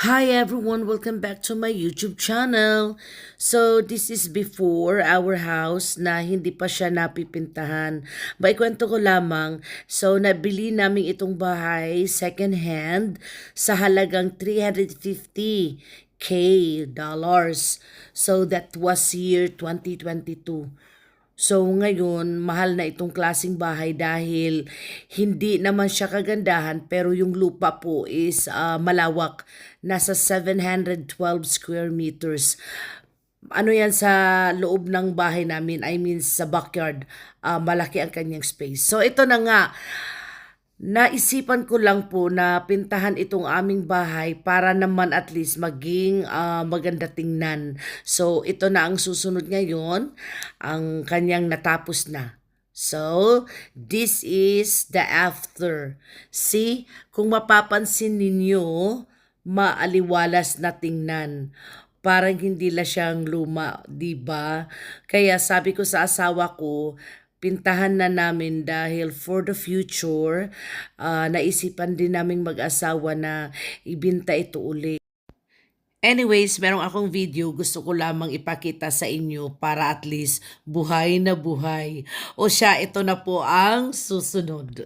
Hi everyone, welcome back to my YouTube channel. So this is before our house na hindi pa siya napipintahan. Kwento ko lamang, so nabili namin itong bahay second hand sa halagang 350K dollars. So that was year 2022. So ngayon, mahal na itong klaseng bahay dahil hindi naman siya kagandahan pero yung lupa po is malawak. Nasa 712 square meters. Ano yan sa loob ng bahay namin, I mean sa backyard, malaki ang kanyang space. So ito na nga, naisipan ko lang po na pintahan itong aming bahay para naman at least maging maganda tingnan. So ito na ang susunod ngayon, ang kanyang natapos na. So, this is the after. See, kung mapapansin ninyo, maaliwalas na tingnan. Parang hindi la siyang luma, 'di ba? Kaya sabi ko sa asawa ko, pintahan na namin dahil for the future, naisipan din naming mag-asawa na ibinta ito uli. Anyways, merong akong video gusto ko lamang ipakita sa inyo para at least buhay na buhay. O siya, ito na po ang susunod.